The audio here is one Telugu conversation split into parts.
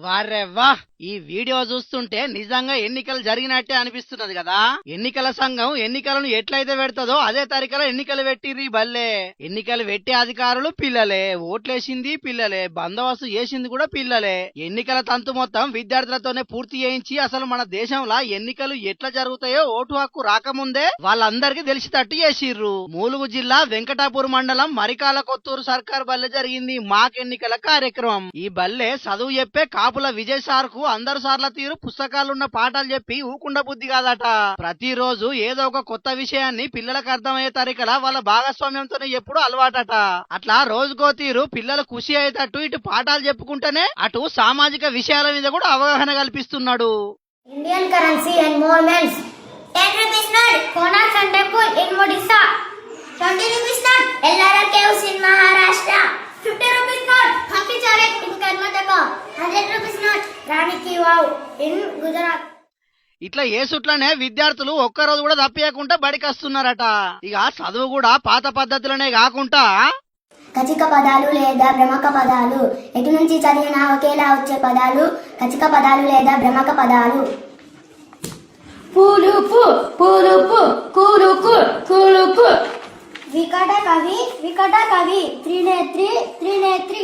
వారెవ్వా ఈ వీడియో చూస్తుంటే నిజంగా ఎన్నికలు జరిగినట్టే అనిపిస్తున్నది కదా. ఎన్నికల సంఘం ఎన్నికలను ఎట్లయితే పెడతదో అదే తరికలో ఎన్నికలు పెట్టిర్రి బల్లే. ఎన్నికలు పెట్టే అధికారులు పిల్లలే, ఓట్లేసింది పిల్లలే, బందోబస్తు చేసింది కూడా పిల్లలే. ఎన్నికల తంతు మొత్తం విద్యార్థులతోనే పూర్తి చేయించి అసలు మన దేశంలో ఎన్నికలు ఎట్లా జరుగుతాయో ఓటు హక్కు రాకముందే వాళ్ళందరికీ తెలిసినట్టు చేసిర్రు. ములుగు జిల్లా వెంకటాపూర్ మండలం మరికాల కొత్తూరు సర్కార్ బల్లె జరిగింది మాక్ ఎన్నికల కార్యక్రమం. ఈ బల్లె చదువు చెప్పే కాపుల విజయ్ సార్ కు అందరు సార్ల తీరు పుస్తకాలున్న పాఠాలు చెప్పి ఊకుండ బుద్ధి కాదట. ప్రతిరోజు ఏదో ఒక కొత్త విషయాన్ని పిల్లలకు అర్థమయ్యే తరికలా వాళ్ళ భాగస్వామ్యంతోనే ఎప్పుడు అలవాటట. అట్లా రోజుకో తీరు పిల్లలు ఖుషి అయ్యేటట్టు ఇటు పాఠాలు చెప్పుకుంటేనే అటు సామాజిక విషయాల మీద కూడా అవగాహన కల్పిస్తున్నాడు. Indian currency and movements 10 rupees note Konark Sun Temple in Odisha, 20 rupees note Ellora Caves in Maharashtra, 50 rupees note Hampi Chalet in Karnataka, 100 rupees note Rani Ki Vav in Gujarat. ఇట్లా ఏసుట్లనే విద్యార్థులు ఒక్కరోజు కూడా తప్పియకుండా బడికి వస్తున్నారట. ఇక చదువు కూడా పాత పద్ధతులనే కాకుండా కచిక పదాలు లేదా భ్రమక పదాలు, ఎటు నుంచి చదివినా ఒకేలా వచ్చే పదాలు కచిక పదాలు లేదా భ్రమక పదాలు. పూలుపు పూలుపు కూలుకు కూలుకు, వికట కవి త్రినేత్రి త్రినేత్రి.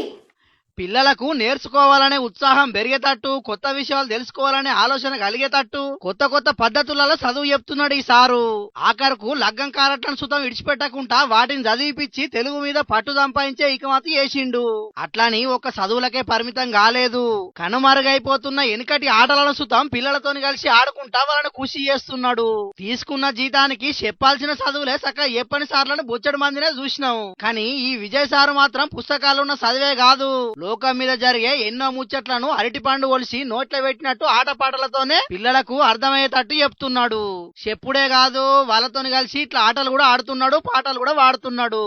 పిల్లలకు నేర్చుకోవాలనే ఉత్సాహం పెరిగేటట్టు, కొత్త విషయాలు తెలుసుకోవాలనే ఆలోచన కలిగేటట్టు కొత్త కొత్త పద్ధతులలో చదువు చెప్తున్నాడు ఈ సారు. ఆఖరుకు లగ్గం కారట్లను సుతం విడిచిపెట్టకుండా వాటిని చదివిపిచ్చి తెలుగు మీద పట్టు సంపాదించే ఇకమతి చేసిండు. అట్లని ఒక చదువులకే పరిమితం కాలేదు, కనుమరుగైపోతున్న వెనుకటి ఆటలను సుతం పిల్లలతోని కలిసి ఆడుకుంటా వాళ్ళని ఖుషి చేస్తున్నాడు. తీసుకున్న జీతానికి చెప్పాల్సిన చదువులే చక్కగా చెప్పని సార్లను బొచ్చడి మందినే చూసినాం. కానీ ఈ విజయ్ సారు మాత్రం పుస్తకాలున్న చదివే కాదు, లోకం మీద జరిగే ఎన్నో ముచ్చట్లను అరటిపండు ఒలిసి నోట్ల పెట్టినట్టు ఆటపాటలతోనే పిల్లలకు అర్థమయ్యేటట్టు చెప్తున్నాడు. చెప్పుడే కాదు వాళ్ళతోని కలిసి ఇట్లా ఆటలు కూడా ఆడుతున్నాడు, పాటలు కూడా వాడుతున్నాడు.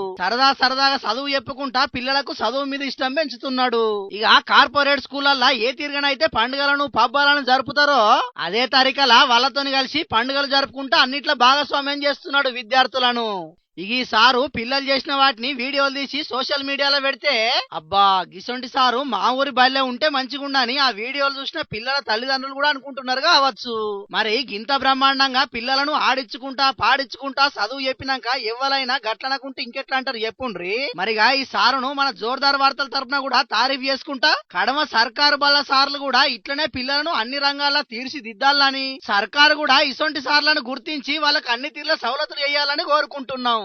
సరదాగా చదువు చెప్పుకుంటా పిల్లలకు చదువు మీద ఇష్టం పెంచుతున్నాడు. ఇక కార్పొరేట్ స్కూళ్ళల్లో ఏ తిరగనైతే పండుగలను పబ్బాలను జరుపుతారో అదే తరికలా వాళ్ళతోని కలిసి పండుగలు జరుపుకుంటా అన్నిట్లో భాగస్వామ్యం చేస్తున్నాడు విద్యార్థులను. ఈ సారు పిల్లలు చేసిన వాటిని వీడియోలు తీసి సోషల్ మీడియాలో పెడితే అబ్బా గిసొంటి సారు మా ఊరి బల్లె ఉంటే మంచిగుండని ఆ వీడియోలు చూసిన పిల్లల తల్లిదండ్రులు కూడా అనుకుంటున్నారు కావచ్చు. మరి గింత బ్రహ్మాండంగా పిల్లలను ఆడించుకుంటా పాడించుకుంటా చదువు చెప్పినాక ఎవరైనా గట్లనకుంటే ఇంకెట్లా అంటారు చెప్పుండ్రి. మరిగా ఈ సారును మన జోర్దార్ వార్తల తరపున కూడా తారీఫ్ చేసుకుంటా కడమ సర్కారు బల్ల సార్లు కూడా ఇట్లనే పిల్లలను అన్ని రంగాల్లో తీర్చిదిద్దాలని సర్కారు కూడా ఇసొంటి సార్లను గుర్తించి వాళ్ళకి అన్ని తీర్ల సవలతులు చేయాలని కోరుకుంటున్నాం.